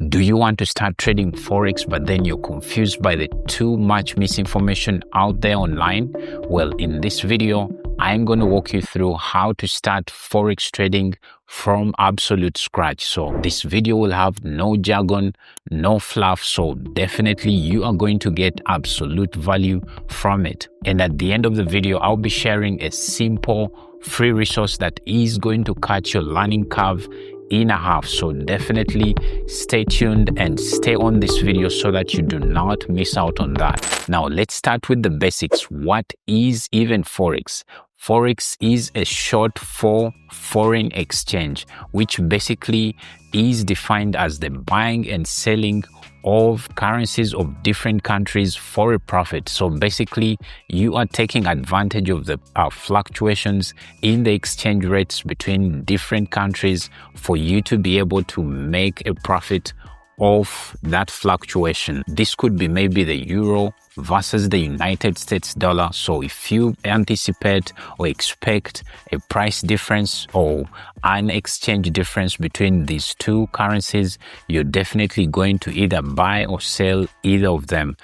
Do you want to start trading Forex, but then you're confused by the too much misinformation out there online? Well, in this video, I'm going to walk you through how to start Forex trading from absolute scratch. So this video will have no jargon, no fluff. So definitely you are going to get absolute value from it. And at the end of the video, I'll be sharing a simple free resource that is going to cut your learning curve in half. So definitely stay tuned and stay on this video so that you do not miss out on that. Now let's start with the basics. What is even Forex? Forex is a short for foreign exchange, which basically is defined as the buying and selling of currencies of different countries for a profit. So basically you are taking advantage of the fluctuations in the exchange rates between different countries for you to be able to make a profit of that fluctuation. This could be maybe the euro versus the United States dollar. So if you anticipate or expect a price difference or an exchange difference between these two currencies, you're definitely going to either buy or sell either of them.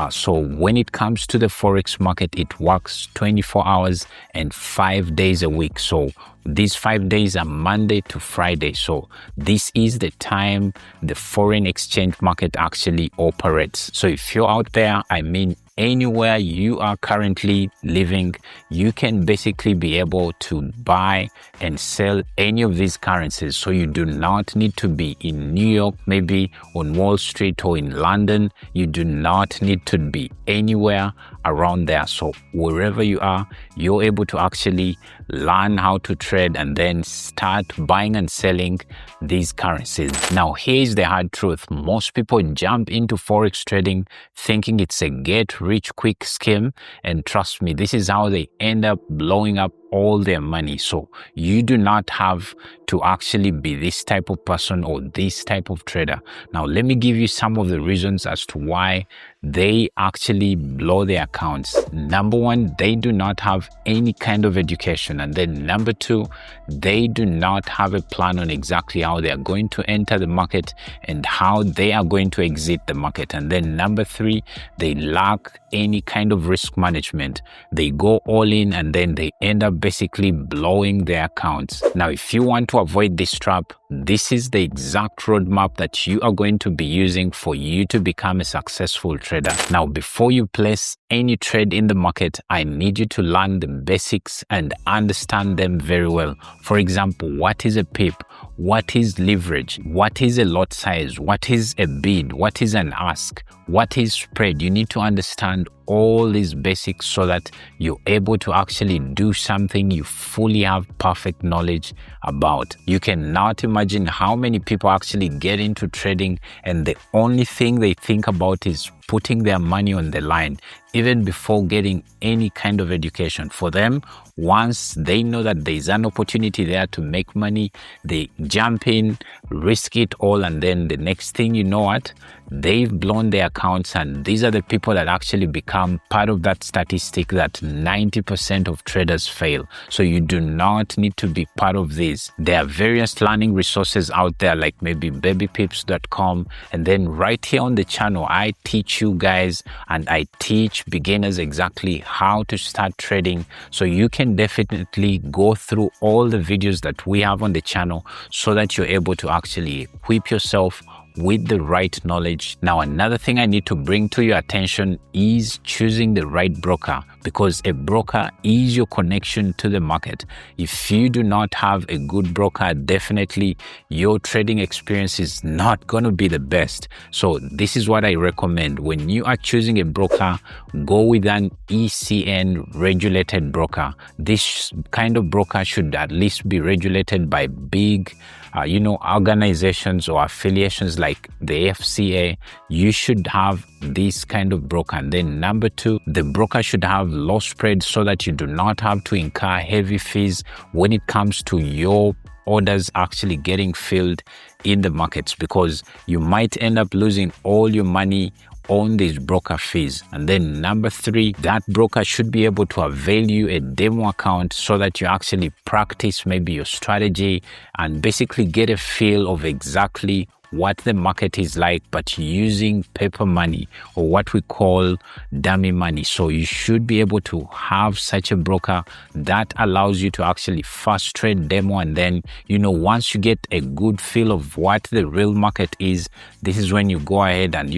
So when it comes to the Forex market, it works 24 hours and 5 days a week. So these 5 days are Monday to Friday. So this is the time the foreign exchange market actually operates. So if you're out there, I mean, anywhere you are currently living, you can basically be able to buy and sell any of these currencies. So you do not need to be in New York, maybe on Wall Street or in London. You do not need to be anywhere around there. So wherever you are, you're able to actually learn how to trade and then start buying and selling these currencies. Now, here's the hard truth. Most people jump into Forex trading thinking it's a get rich quick scheme, and trust me, this is how they end up blowing up all their money. So you do not have to actually be this type of person or this type of trader. Now let me give you some of the reasons as to why they actually blow their accounts. Number one, they do not have any kind of education. And then number two, they do not have a plan on exactly how they are going to enter the market and how they are going to exit the market. And then number three, they lack any kind of risk management. They go all in and then they end up basically blowing their accounts. Now, if you want to avoid this trap, this is the exact roadmap that you are going to be using for you to become a successful trader. Now, before you place any trade in the market, I need you to learn the basics and understand them very well. For example, what is a pip? What is leverage? What is a lot size? What is a bid? What is an ask? What is spread? You need to understand all these basics so that you're able to actually do something you fully have perfect knowledge about. You cannot imagine how many people actually get into trading and the only thing they think about is putting their money on the line, even before getting any kind of education. For them, once they know that there's an opportunity there to make money, they jump in, risk it all, and then the next thing you know what, they've blown their accounts. And these are the people that actually become part of that statistic that 90% of traders fail. So you do not need to be part of this. There are various learning resources out there like maybe babypips.com, and then right here on the channel I teach you guys and I teach beginners exactly how to start trading. So you can definitely go through all the videos that we have on the channel so that you're able to actually equip yourself with the right knowledge. Now, another thing I need to bring to your attention is choosing the right broker, because a broker is your connection to the market. If you do not have a good broker, definitely your trading experience is not going to be the best. So this is what I recommend. When you are choosing a broker, go with an ECN regulated broker. This kind of broker should at least be regulated by big organizations or affiliations like the FCA. You should have this kind of broker. And then number two, the broker should have low spread so that you do not have to incur heavy fees when it comes to your orders actually getting filled in the markets, because you might end up losing all your money on these broker fees. And then number three, that broker should be able to avail you a demo account so that you actually practice maybe your strategy and basically get a feel of exactly what the market is like, but using paper money, or what we call dummy money. So you should be able to have such a broker that allows you to actually fast trade demo, and then once you get a good feel of what the real market is, this is when you go ahead and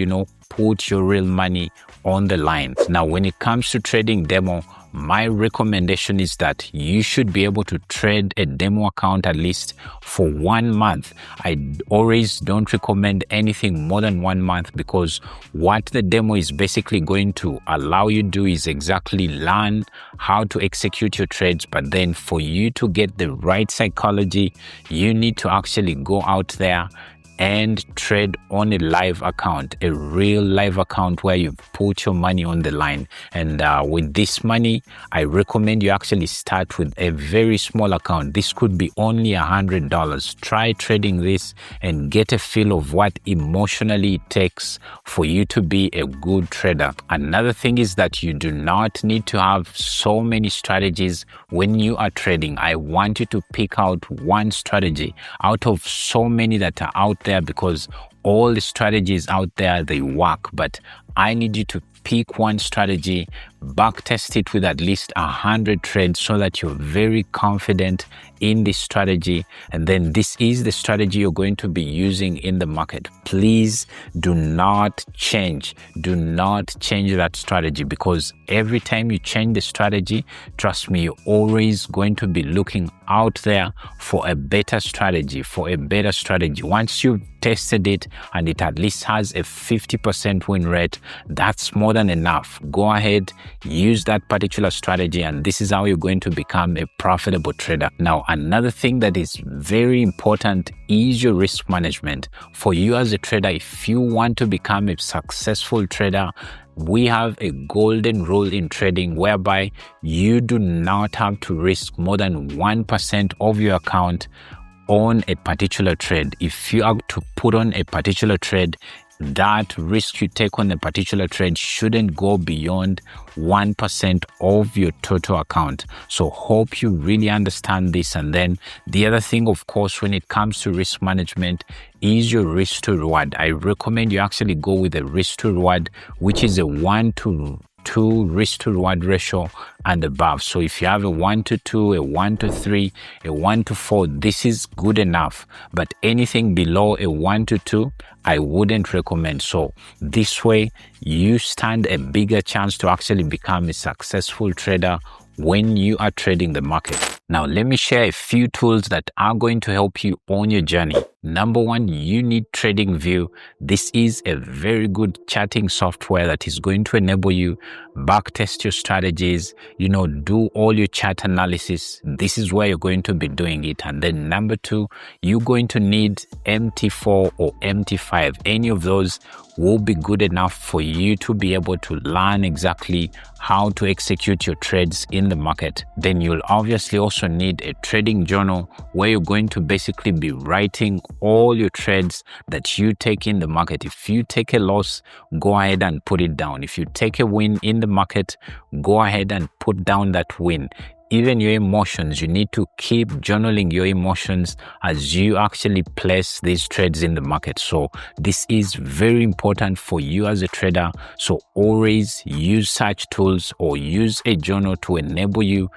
put your real money on the line. Now when it comes to trading demo, my recommendation is that you should be able to trade a demo account at least for 1 month. I always don't recommend anything more than 1 month, because what the demo is basically going to allow you to do is exactly learn how to execute your trades. But then for you to get the right psychology, you need to actually go out there and trade on a live account, a real live account where you put your money on the line. And with this money, I recommend you actually start with a very small account. This could be only $100. Try trading this and get a feel of what emotionally it takes for you to be a good trader. Another thing is that you do not need to have so many strategies when you are trading. I want you to pick out one strategy out of so many that are out there, because all the strategies out there, they work, but I need you to pick one strategy, back test it with at least 100 trades so that you're very confident in this strategy, and then this is the strategy you're going to be using in the market. Please do not change that strategy, because every time you change the strategy, trust me, you're always going to be looking out there for a better strategy, Once you've tested it and it at least has a 50% win rate, that's more than enough. Go ahead, use that particular strategy, and this is how you're going to become a profitable trader. Now, another thing that is very important is your risk management. For you as a trader, if you want to become a successful trader, we have a golden rule in trading whereby you do not have to risk more than 1% of your account on a particular trade. If you are to put on a particular trade, that risk you take on a particular trade shouldn't go beyond 1% of your total account. So hope you really understand this. And then the other thing, of course, when it comes to risk management, is your risk to reward. I recommend you actually go with a risk to reward, which is a 1:2 risk to reward ratio and above. So if you have a 1:2, a 1:3, a 1:4, this is good enough. But anything below a 1:2, I wouldn't recommend. So this way you stand a bigger chance to actually become a successful trader when you are trading the market. Now, let me share a few tools that are going to help you on your journey. Number one, you need TradingView. This is a very good charting software that is going to enable you backtest your strategies, do all your chart analysis. This is where you're going to be doing it. And then number two, you're going to need MT4 or MT5. Any of those will be good enough for you to be able to learn exactly how to execute your trades in the market. Then you'll obviously also need a trading journal where you're going to basically be writing all your trades that you take in the market. If you take a loss, go ahead and put it down. If you take a win in the market, go ahead and put down that win. Even your emotions, you need to keep journaling your emotions as you actually place these trades in the market. So this is very important for you as a trader. So always use such tools or use a journal to enable you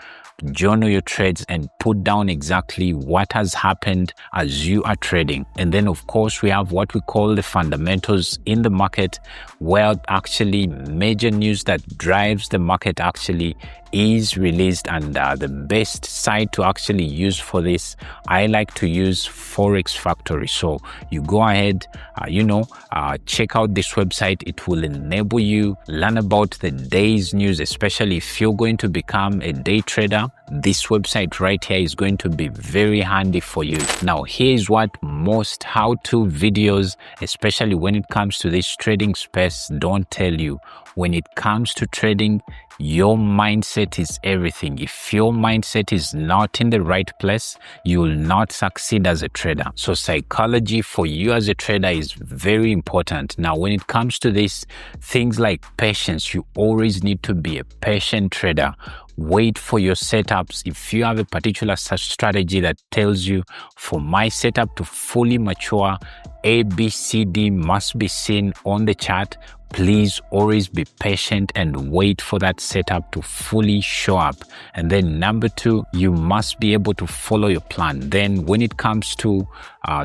journal your trades and put down exactly what has happened as you are trading. And then of course we have what we call the fundamentals in the market, where actually major news that drives the market actually is released. And the best site to actually use for this, I like to use Forex Factory. So you go ahead, check out this website. It will enable you learn about the day's news, especially if you're going to become a day trader. This website right here is going to be very handy for you. Now, here is what most how-to videos, especially when it comes to this trading space, don't tell you. When it comes to trading, your mindset is everything. If your mindset is not in the right place, you will not succeed as a trader. So psychology for you as a trader is very important. Now, when it comes to this, things like patience, you always need to be a patient trader. Wait for your setups. If you have a particular strategy that tells you, for my setup to fully mature, ABCD must be seen on the chart. Please always be patient and wait for that setup to fully show up. And then number 2, you must be able to follow your plan. Then when it comes to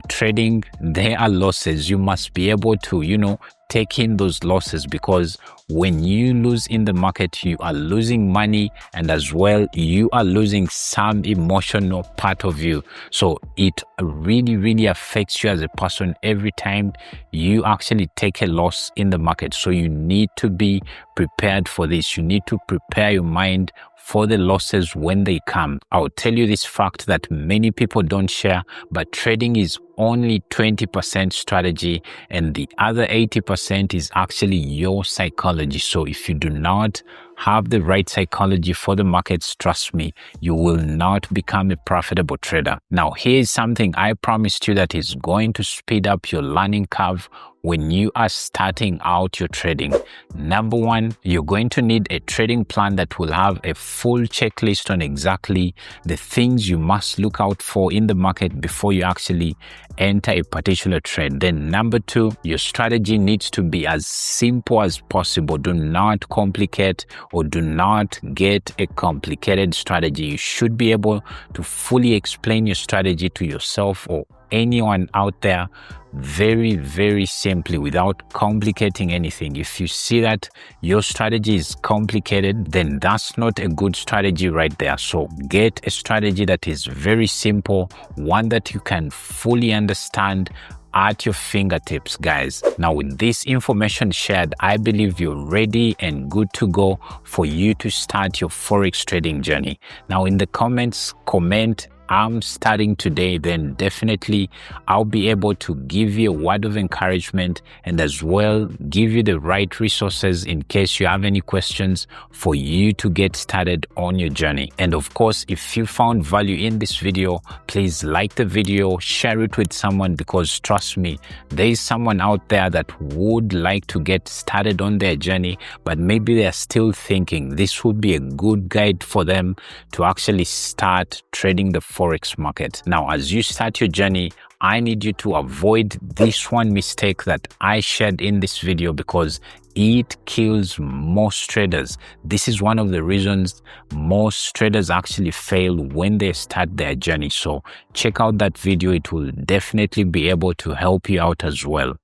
trading, there are losses. You must be able to, take in those losses, because when you lose in the market, you are losing money, and as well, you are losing some emotional part of you. So it really affects you as a person every time you actually take a loss in the market. So you need to be prepared for this. You need to prepare your mind for the losses when they come. I'll tell you this fact that many people don't share, but trading is only 20% strategy, and the other 80% is actually your psychology. So if you do not have the right psychology for the markets, trust me, you will not become a profitable trader. Now, here's something I promised you that is going to speed up your learning curve when you are starting out your trading. Number 1, you're going to need a trading plan that will have a full checklist on exactly the things you must look out for in the market before you actually enter a particular trade. Then number 2, your strategy needs to be as simple as possible. Do not complicate or do not get a complicated strategy. You should be able to fully explain your strategy to yourself or anyone out there very simply without complicating anything. If you see that your strategy is complicated, then that's not a good strategy right there. So get a strategy that is very simple, one that you can fully understand at your fingertips, guys. Now, with this information shared, I believe you're ready and good to go for you to start your Forex trading journey. Now, in the comments, comment I'm starting today, then definitely I'll be able to give you a word of encouragement and as well give you the right resources in case you have any questions for you to get started on your journey. And of course, if you found value in this video, please like the video, share it with someone, because trust me, there is someone out there that would like to get started on their journey, but maybe they're still thinking this would be a good guide for them to actually start trading the Forex market. Now, as you start your journey, I need you to avoid this one mistake that I shared in this video, because it kills most traders. This is one of the reasons most traders actually fail when they start their journey. So check out that video. It will definitely be able to help you out as well.